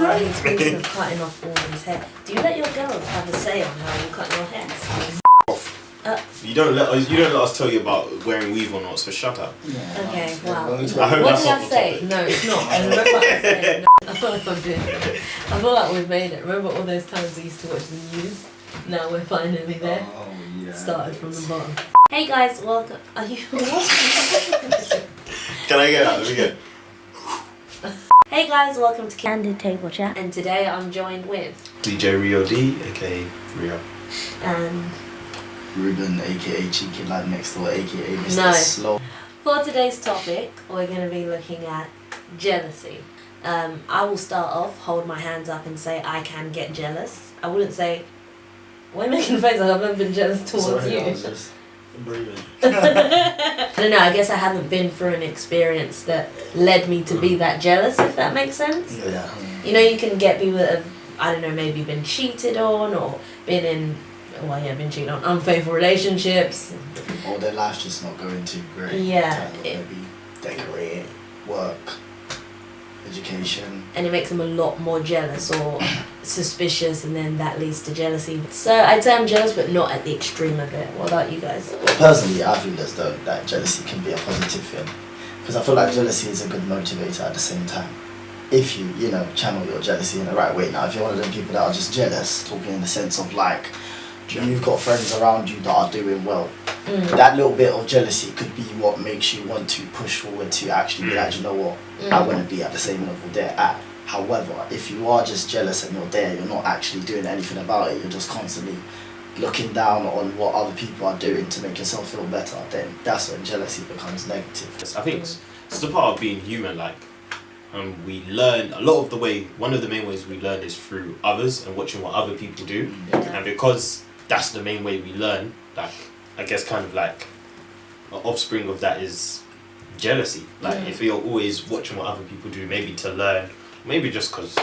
Speaking of cutting off all his hair, do you let your girls have a say on how you cut your hair? You don't let us tell you about wearing weave or not, so shut up. Yeah. Okay, wow. What did I say? No, it's not. I remember I said no. I feel like I'm doing it. I feel like we've made it. Remember all those times we used to watch the news? Now we're finally there. Oh, yeah. Started from the bottom. Hey guys, welcome. Are you? Can I get out? Let me get. Hey guys, welcome to Candid Table Chat, and today I'm joined with DJ Rio-D, aka Rio. And Reuben, aka CheekyLadNextDoor, aka Mr. No. Slow. For today's topic, we're going to be looking at jealousy. I will start off, hold my hands up and say I can get jealous. I wouldn't say, why are you making a face like I've never been jealous towards you? I was just breathing. I don't know, I guess I haven't been through an experience that led me to be that jealous, if that makes sense. Yeah. You know, you can get people that have, I don't know, maybe been cheated on or been in, been cheated on, unfaithful relationships. Or their life's just not going too great. Yeah. Maybe decorate, work, education. And it makes them a lot more jealous or suspicious, and then that leads to jealousy. So I'd say I'm jealous, but not at the extreme of it. What about you guys? Personally, I feel as though that jealousy can be a positive thing. Because I feel like jealousy is a good motivator at the same time. If you channel your jealousy in the right way. Now, if you're one of them people that are just jealous, talking in the sense of like, you've got friends around you that are doing well. That little bit of jealousy could be what makes you want to push forward to actually be like, you know what, I want to be at the same level they're at. However, if you are just jealous and you're there, you're not actually doing anything about it, you're just constantly looking down on what other people are doing to make yourself feel better, then that's when jealousy becomes negative. I think it's the part of being human, like, we learn a lot of the way, one of the main ways we learn is through others and watching what other people do. And because that's the main way we learn, like, I guess kind of like an offspring of that is jealousy. Like if you're always watching what other people do, maybe to learn, maybe just because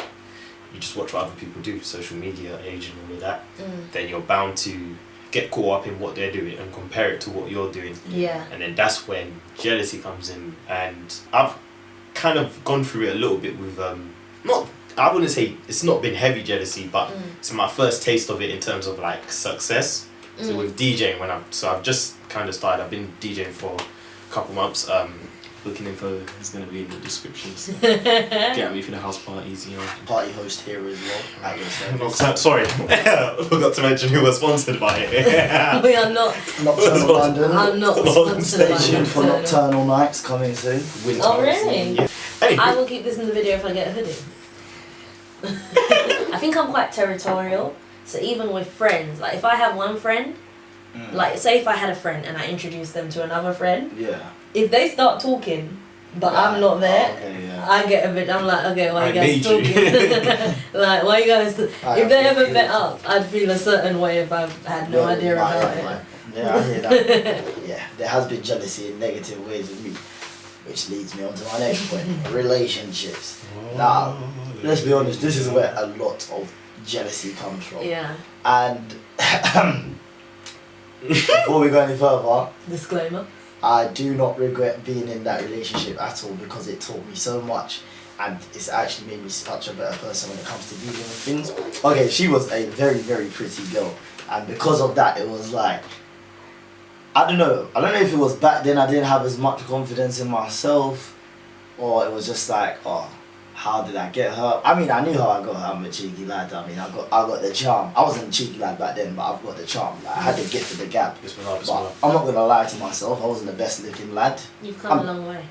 you just watch what other people do, social media age and all of that, then you're bound to get caught up in what they're doing and compare it to what you're doing. Yeah. And then that's when jealousy comes in. And I've kind of gone through it a little bit with I wouldn't say it's not been heavy jealousy, but it's my first taste of it in terms of like success. So with DJing, I've just kind of started. I've been DJing for a couple months. Booking info is going to be in the description. So get me for the house parties, Party host here as well. At your service. Sorry, I forgot to mention who was sponsored by it. We are not. Nocturnal London. I'm not sponsored Stay by tuned for Nocturnal Nights coming soon. Oh really? Yeah. Anyway. I will keep this in the video if I get a hoodie. I think I'm quite territorial. So even with friends, like if I have one friend, like say if I had a friend and I introduce them to another friend, if they start talking, but I'm not there, I get a bit, I'm like, okay, why are you guys talking? Like, why you guys, if they ever met up, I'd feel a certain way if I had no idea about it. Yeah, I hear that. Yeah, there has been jealousy in negative ways with me, which leads me on to my next point, relationships. Now, let's be honest, this is where a lot of jealousy comes from. Yeah. And before we go any further, disclaimer, I do not regret being in that relationship at all because it taught me so much and it's actually made me such a better person when it comes to dealing with things. Okay, she was a very, very pretty girl, and because of that it was like, I don't know if it was back then I didn't have as much confidence in myself, or it was just like, oh, how did I get her? I mean, I knew how I got her. I'm a cheeky lad. I mean, I got the charm. I wasn't a cheeky lad back then, but I've got the charm. Like, I had the gift of the gab. But I'm not gonna lie to myself. I wasn't the best looking lad. You've come a long way.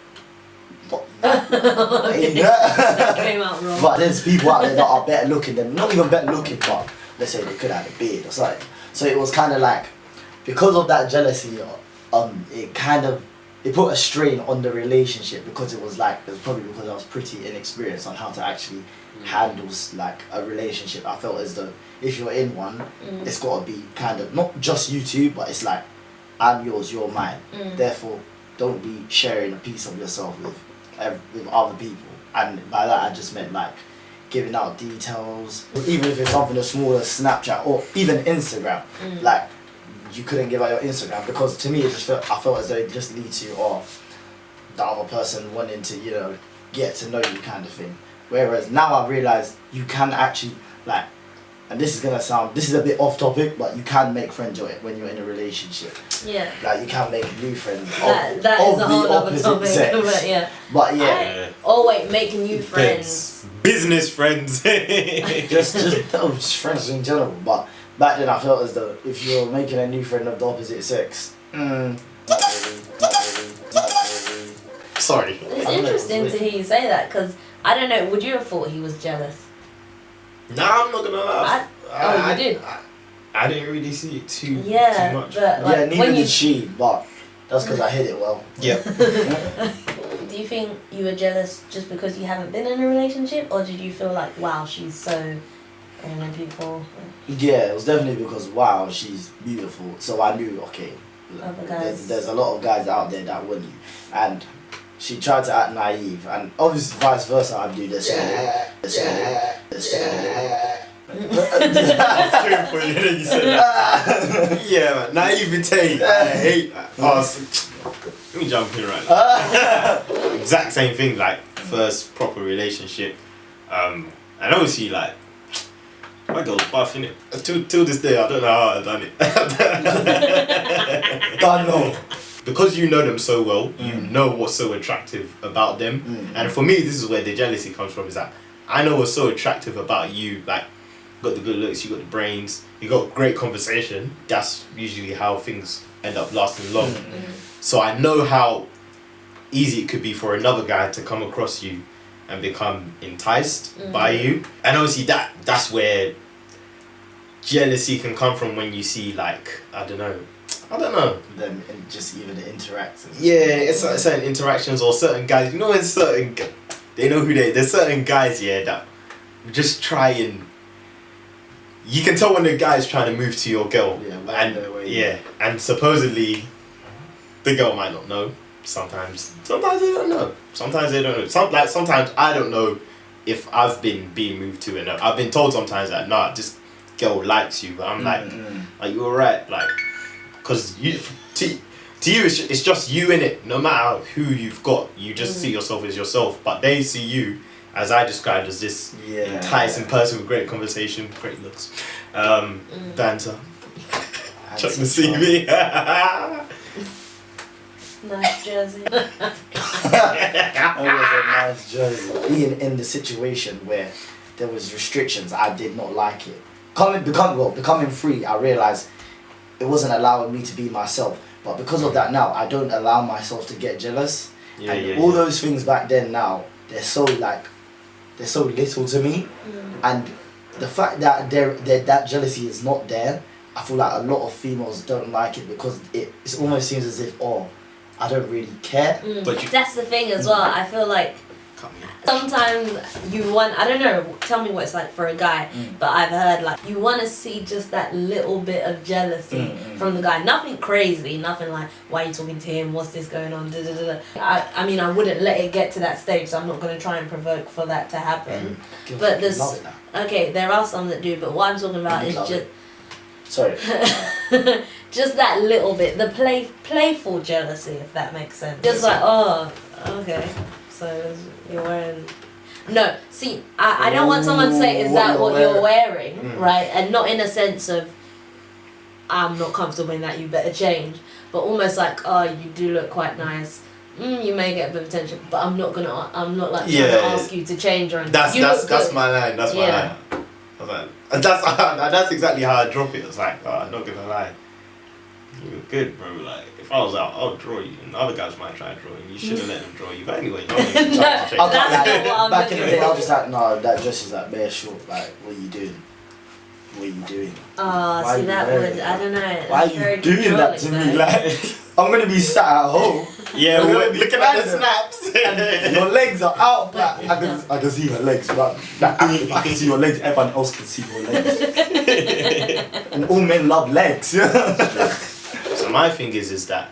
That came out wrong. But there's people out there that are better looking than, not even better looking, but let's say they could have a beard or something. So it was kind of like, because of that jealousy, it put a strain on the relationship because it was probably because I was pretty inexperienced on how to actually handle like a relationship. I felt as though if you're in one, it's got to be kind of not just you two, but it's like, I'm yours, you're mine. Therefore, don't be sharing a piece of yourself with other people. And by that I just meant like giving out details, even if it's something as small as Snapchat or even Instagram. Like, you couldn't give out your Instagram because to me I felt as though it just leads to the other person wanting to get to know you kind of thing. Whereas now I realise you can actually, like, and this is a bit off topic, but you can make friends when you're in a relationship. Yeah. Like, you can make new friends That of is a the whole other opposite topic. sex. But yeah. But yeah. Oh wait, making new friends. Business friends. just friends in general. But back then I felt as though if you're making a new friend of the opposite sex, not really. Sorry. It's interesting to hear you say that, because I don't know, would you have thought he was jealous? Nah, I'm not gonna lie. You did? I didn't really see it too much. But like, yeah, neither did she, but that's because I hit it well. Yep. Do you think you were jealous just because you haven't been in a relationship, or did you feel like, wow, she's so beautiful? Yeah, it was definitely because, wow, she's beautiful. So I knew, okay, there's a lot of guys out there that want you. And she tried to act naive, and obviously vice versa, I'd do this. Yeah, man. Naivete. I hate that. Let me jump in right now. Exact same thing, like first proper relationship. And obviously, like, my girl's buff, innit? Till this day, I don't know how I've done it. God no. Because you know them so well, you know what's so attractive about them. And for me, this is where the jealousy comes from, is that I know what's so attractive about you. Like, you got the good looks, you got the brains, you got great conversation. That's usually how things end up lasting long. So I know how easy it could be for another guy to come across you and become enticed by you. And obviously that's where jealousy can come from, when you see, like, I don't know. Then just even the interactions. Yeah, it's like certain interactions or certain guys. You know, when they know who there's certain guys, yeah, that just try and, you can tell when the guy's trying to move to your girl. Yeah, and supposedly the girl might not know. Sometimes they don't know. Sometimes I don't know if I've been being moved to, and I've been told sometimes that, nah, this girl likes you, but I'm like, are you alright? Like, because to you it's just you, in it. No matter who you've got, you just see yourself as yourself, but they see you, as I described, as this enticing person with great conversation, great looks, banter, check the CV. Nice jersey. That was a nice jersey. Being in the situation where there was restrictions, I did not like it. Becoming free, I realised it wasn't allowing me to be myself. But because of that now, I don't allow myself to get jealous. All those things back then now, they're so little to me. And the fact that that jealousy is not there, I feel like a lot of females don't like it, because it almost seems as if, I don't really care. But that's the thing as well. I feel like sometimes you want, I don't know, tell me what it's like for a guy, but I've heard like you want to see just that little bit of jealousy from the guy. Nothing crazy, nothing like, why are you talking to him, what's this going on, I mean, I wouldn't let it get to that stage, so I'm not going to try and provoke for that to happen. But there's, okay, there are some that do, but what I'm talking about is just, sorry. just that little bit, the playful jealousy, if that makes sense. Just like, oh, okay, so you're wearing... No, see, I don't want someone to say, is that what you're wearing, right? And not in a sense of, I'm not comfortable in that, you better change. But almost like, oh, you do look quite nice. You may get a bit of attention, but I'm not like trying to ask you to change or anything. That's my line, that's my line. I was like, that's exactly how I drop it. It's like, I'm not gonna lie, you look good, bro. Like, if I was out, I'll draw you, and the other guys might try to draw you. You shouldn't let them draw you. But anyway, you don't need to try to change. Back in the day, I was just like, no, that dress is like bare short. Like, what are you doing? What are you doing? Oh, see, that would, I don't know. Why are you doing that to me? Like, I'm gonna be sat at home. Yeah, we're looking at the snaps. And your legs are out. Like, I can see your legs, but like, if I can see your legs, everyone else can see your legs. And all men love legs. So my thing is that,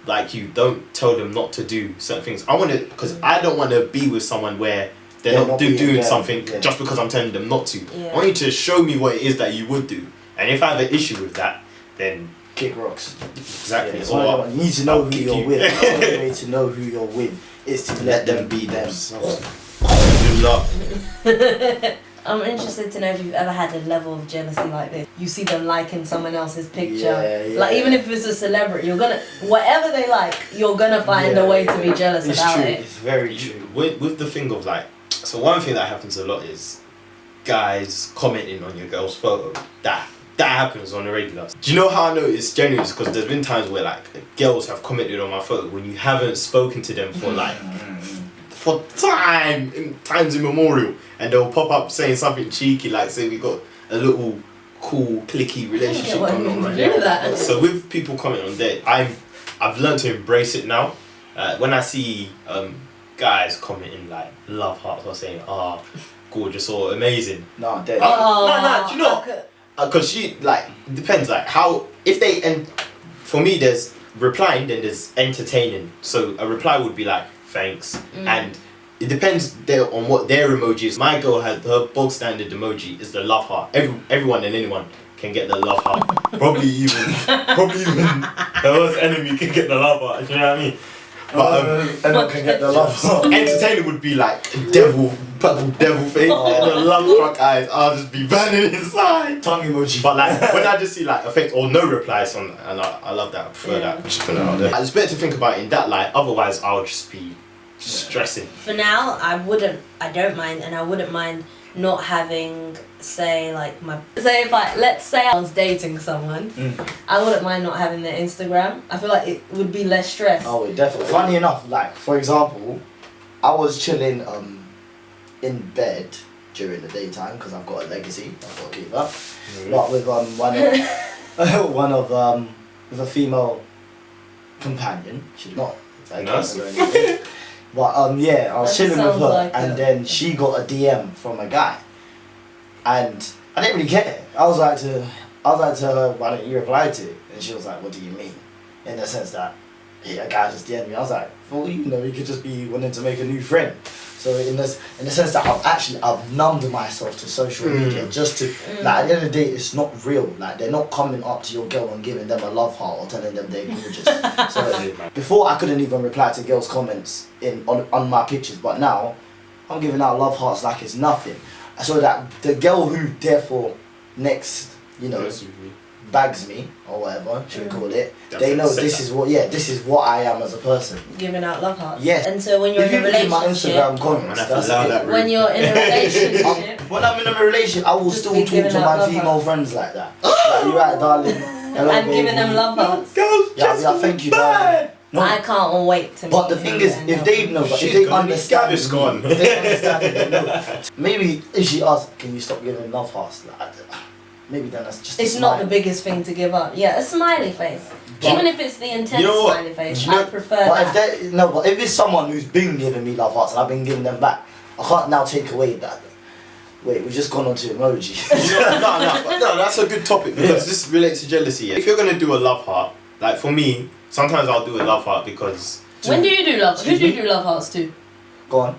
like, you don't tell them not to do certain things. I want to, because I don't want to be with someone where they're not doing something just because I'm telling them not to. I want you to show me what it is that you would do. And if I have an issue with that, then kick rocks. Exactly. You need to know who you're with. The only way to know who you're with is to let them be themselves. love. I'm interested to know if you've ever had a level of jealousy like this. You see them liking someone else's picture. Like, even if it's a celebrity, you're gonna, whatever they like, you're gonna find a way to be jealous about it. It's very true. With the thing of like, so one thing that happens a lot is guys commenting on your girl's photo. That happens on the regular. Do you know how I know it's genuine? Because there's been times where like girls have commented on my photo when you haven't spoken to them for like for times immemorial, and they'll pop up saying something cheeky, like say we got a little cool clicky relationship going on right now. So with people commenting on that, I've learned to embrace it now. When I see guys commenting like love hearts or saying gorgeous or amazing. No, dead. No, do you know? Because she like depends like how if they and for me there's replying, then there's entertaining. So a reply would be like thanks, and it depends on what their emoji is. My girl had her bog standard emoji is the love heart. Everyone and anyone can get the love heart. probably even her worst enemy can get the love heart. You know what I mean? But anyone can get the love heart. Entertaining would be like purple devil face, and the love struck eyes. I'll just be burning inside. Tongue emoji. But like when I just see like a face or no replies on, and I love that. I prefer that. Just put it out there. It's better to think about it in that light. Otherwise, I'll just be stressing. For now, I don't mind, and I wouldn't mind not having, say if let's say I was dating someone, I wouldn't mind not having their Instagram. I feel like it would be less stress. Oh, it definitely. Funny enough, like for example, I was chilling in bed during the daytime because I've got a legacy. I've got to keep up. But with with a female companion, she's not like nice. or anything. But I was chilling with her, like and then she got a DM from a guy, and I didn't really care. I was like to her, why don't you reply to it? And she was like, what do you mean? In the sense that a guy just DM'd me. I was like, well, you know, he could just be wanting to make a new friend. So in the sense that I've numbed myself to social media just to like at the end of the day it's not real. Like they're not coming up to your girl and giving them a love heart or telling them they're gorgeous. So before I couldn't even reply to girls' comments on my pictures, but now I'm giving out love hearts like it's nothing. So that the girl who therefore next, you know, bags me or whatever should we call it, they know this is what I am as a person. Giving out love hearts. Yes. And so when you're in a relationship, my Instagram comments, that's it. When you're in a relationship, when I'm in a relationship, I will still talk to my female friends like that. Like, you're right, darling. Hello, and baby. giving them love hearts. Yeah, thank you, darling. No. I can't wait to meet But the thing is, if they understand it, maybe if she asks, can you stop giving love hearts? Like, maybe then that's just. It's not the biggest thing to give up. Yeah, a smiley face. But even if it's the intense smiley face, I prefer that. But if it's someone who's been giving me love hearts and I've been giving them back, I can't now take away that. Wait, we've just gone on to emoji. No, that's a good topic because this relates to jealousy. If you're gonna do a love heart, like for me, sometimes I'll do a love heart because. When do you do love? Who do you do love hearts to? Go on.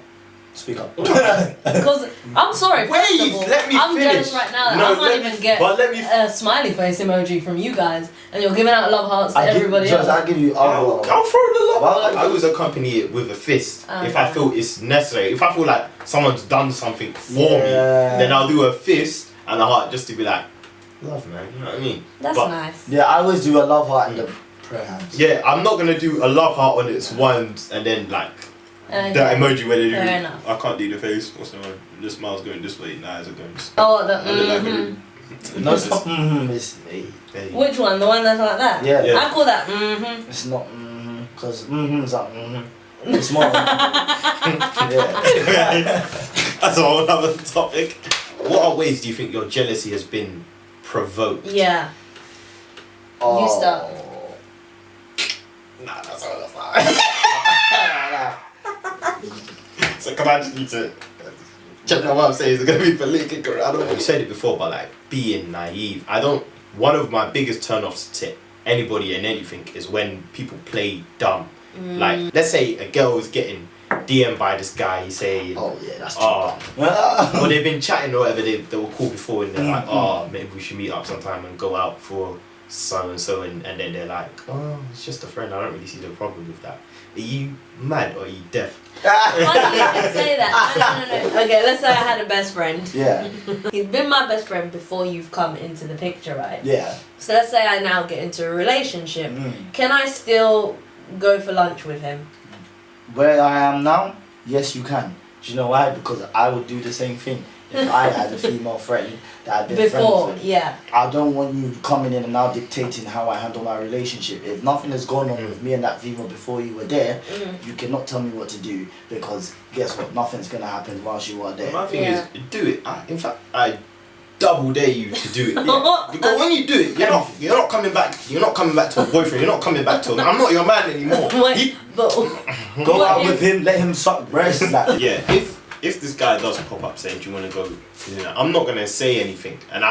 Speak up. Because I'm sorry, first of all, I'm jealous right now that I can't even get a smiley face emoji from you guys, and you're giving out love hearts to everybody else. I'll give you. I'll throw the love. I always accompany it with a fist if I feel it's necessary. If I feel like someone's done something for me, then I'll do a fist and a heart just to be like, love, man. You know what I mean? That's nice. Yeah, I always do a love heart and the prayer hands. Yeah, I'm not gonna do a love heart on its ones and then like. That emoji where they do. Fair enough. I can't do the face. Also, the smile's going this way. Nah, eyes are going. Oh, No, it's not. It's Which one? The one that's like that? Yeah. I call that It's not because is like It's more. Yeah. That's a whole other topic. What are ways do you think your jealousy has been provoked? Yeah. You start. Nah, that's all. So come on, just need to check out what I'm saying. It's gonna be politically correct. I don't know. You said it before, but like being naive. One of my biggest turn-offs to anybody and anything is when people play dumb. Like, let's say a girl is getting DM'd by this guy. He's saying, "Oh yeah, that's too dumb." Well, they've been chatting or whatever. They were cool before, and they're like, "Oh, maybe we should meet up sometime and go out for so and so, and then they're like, oh, it's just a friend. I don't really see the problem with that. Are you mad or are you deaf? Why do you even say that? No. Okay, let's say I had a best friend. Yeah. He's been my best friend before you've come into the picture, right? Yeah. So let's say I now get into a relationship. Can I still go for lunch with him? Where I am now, yes, you can. Do you know why? Because I would do the same thing. If I had a female friend that I'd been friends with, yeah. I don't want you coming in and now dictating how I handle my relationship. If nothing has gone on with me and that female before you were there, you cannot tell me what to do, because guess what? Nothing's gonna happen whilst you are there. My thing is, do it. In fact, I double dare you to do it. Yeah. Because when you do it, you're not coming back. You're not coming back to a boyfriend. You're not coming back to I'm not your man anymore. Go out with him. Let him suck breast. Like. Yeah. If this guy does pop up saying, do you want to go, I'm not going to say anything. And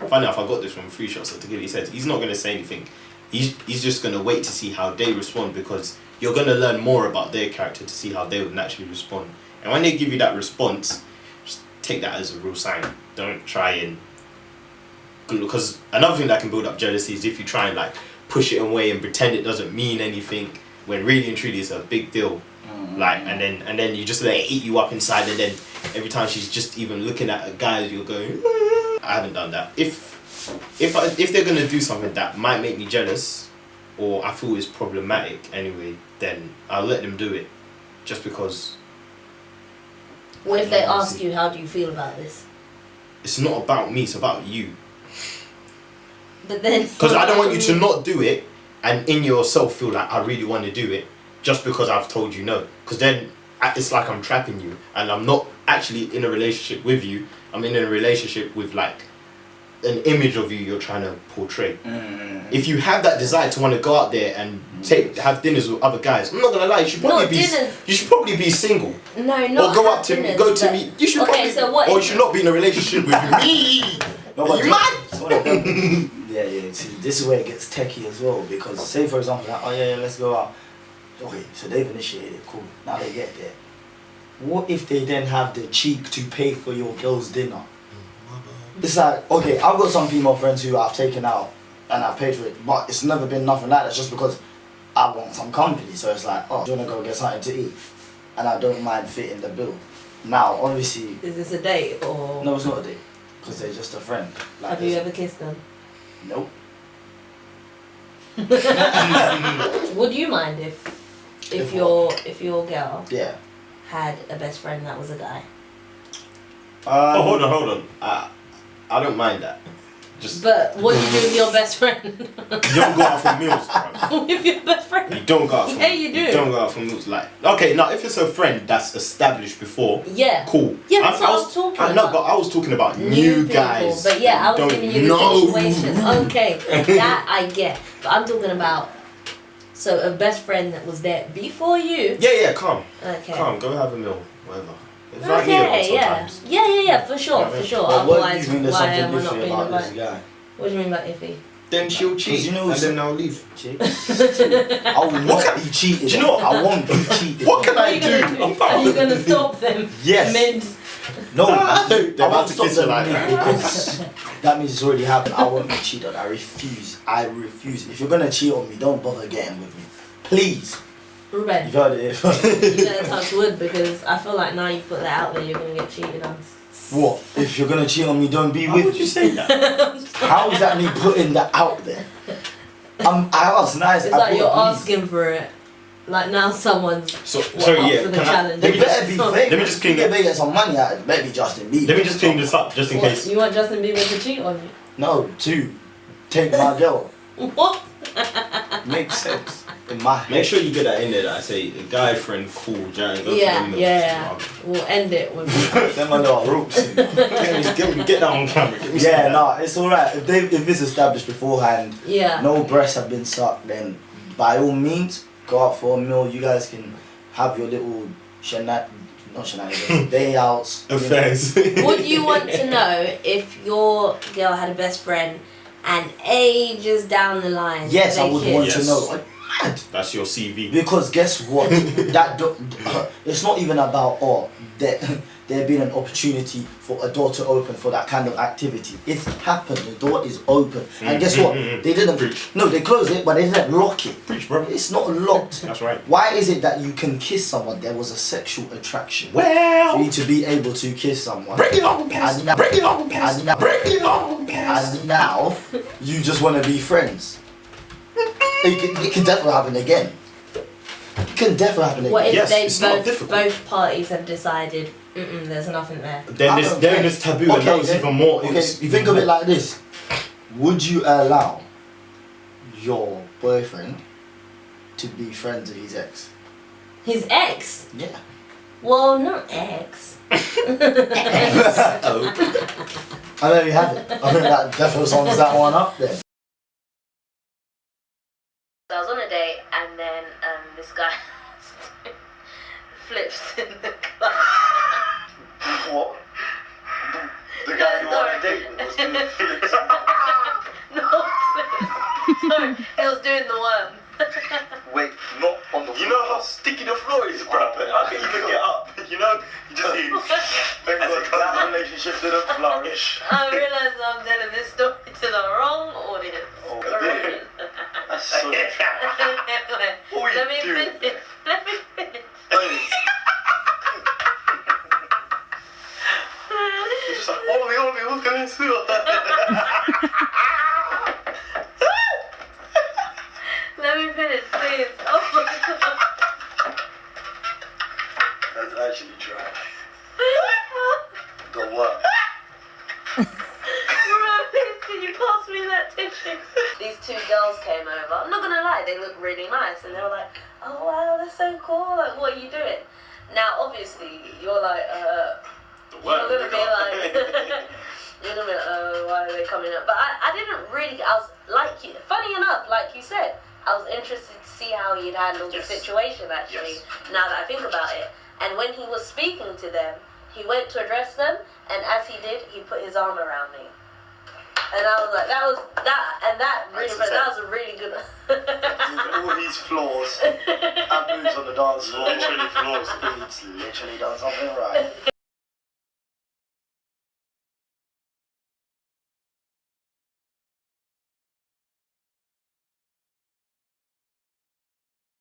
funny enough, I got this from Free Shots. He said he's not going to say anything. He's just going to wait to see how they respond, because you're going to learn more about their character to see how they would naturally respond. And when they give you that response, just take that as a real sign. Don't try and... Because another thing that can build up jealousy is if you try and like push it away and pretend it doesn't mean anything, when really and truly it's a big deal. Like, and then you just let it eat you up inside, and then every time she's just even looking at a guy, you're going, I haven't done that. If they're gonna do something that might make me jealous, or I feel is problematic anyway, then I'll let them do it, just because. What if they ask you, how do you feel about this? It's not about me, it's about you. But then. Because I don't want you to not do it, and in yourself feel like I really want to do it, just because I've told you no. Because then it's like I'm trapping you, and I'm not actually in a relationship with you. I'm in a relationship with like an image of you you're trying to portray. If you have that desire to want to go out there and have dinners with other guys, I'm not gonna lie, you should probably be single. No, not or go up to me, go to me. You should probably, so what or you should not be in a relationship with me. No, Are you mad? Yeah. See, this is where it gets techie as well, because say for example, like, oh yeah, let's go out. Okay, so they've initiated, cool. Now they get there. What if they then have the cheek to pay for your girl's dinner? It's like, okay, I've got some female friends who I've taken out and I've paid for it, but it's never been nothing like that, just because I want some company. So it's like, oh, do you want to go get something to eat? And I don't mind fitting the bill. Now, obviously... Is this a date or...? No, it's not a date, because they're just a friend. Like, have you ever kissed them? Nope. Would you mind if your girl had a best friend that was a guy? Hold on. I don't mind that. But what do you do with your best friend? You don't go out for meals, bro. With your best friend? You don't go out for Yeah, you do. You don't go out for meals. Like, okay, now if it's a friend that's established before, cool. Yeah, that's what I was talking about. No, but I was talking about new guys. But yeah, I was giving you the situation. Okay, that I get. But I'm talking about, so a best friend that was there before you. Yeah, come. Okay. Come, go have a meal, whatever. Okay, yeah, for sure. Otherwise, why am I not being invited? What do you mean by iffy? Then she'll cheat, and then I'll leave. I will not be cheated. Do you know what? I won't be cheated. What can I do? Are you going to stop them? Yes. No, I won't stop them like that, because that means it's already happened. I won't be cheated. I refuse. If you're going to cheat on me, don't bother getting with me. Please. Reuben. You've heard it. You better touch wood, because I feel like now you've put that out there, you're going to get cheated on. What? If you're gonna cheat on me, don't be with me. How would you say that? How is that me putting that out there? I asked nice. It's like you're asking for it. Like now someone's for the challenge. They better be fake. Let me just clean They better get some money out of it. Better be Justin Bieber. Let me just clean this up, just in case. You want Justin Bieber to cheat on you? No, to take my girl. What? Makes sense. In my head. Make sure you get that in there that I say a guy friend cool, Jared. Yeah. We'll end it with them are little ropes. Get that on camera. It's alright. If it's established beforehand, no breasts have been sucked, then by all means go out for a meal. You guys can have your little day outs. Affairs. Would you want to know if your girl had a best friend and ages down the line? Yes, I would want to know. That's your CV. Because guess what? It's not even about there been an opportunity for a door to open for that kind of activity. It's happened. The door is open. And guess what? They didn't. No, they closed it, but they didn't lock it. Preach, bro. It's not locked. That's right. Why is it that you can kiss someone? There was a sexual attraction. Well, for you to be able to kiss someone. break it on, pass. Break it on, pass. Break it on, pass. And now you just want to be friends. It can definitely happen again. It can definitely happen again. What if Yes, both parties have decided, there's nothing there? Then there's taboo, and that was even more. Okay, think of it like this. Would you allow your boyfriend to be friends with his ex? His ex? Yeah. Well, not ex. I know you have it. I think that definitely sums that one up there. I was on a date and then this guy flips in the club. What? The guy you were on a date with was doing flips. No, sorry, he was doing the worm. Wait, not on the floor. You know how sticky the floor is, bro? How can you even get up? You know? You just need... Thank God that relationship didn't flourish. I realise I'm telling this story to the wrong audience. Oh, dear. That's so trash. Let me finish. It's just like, holy, what can I do? Let me finish, please. Oh my god. That's actually trash. The what? Please, can you pass me that tissue? These two girls came over. I'm not gonna lie, they look really nice, and they were like, "Oh wow, that's so cool. Like, what are you doing?" Now, obviously, you're like, you're gonna be like, why are they coming up? But I didn't really. I was like, funny enough, like you said, I was interested to see how he'd handled the situation. Actually, now that I think about it, and when he was speaking to them, he went to address them, and as he did, he put his arm around me. And I was like, that was a really good all these flaws and moves on the dance floor. Literally flaws. He's literally done something right.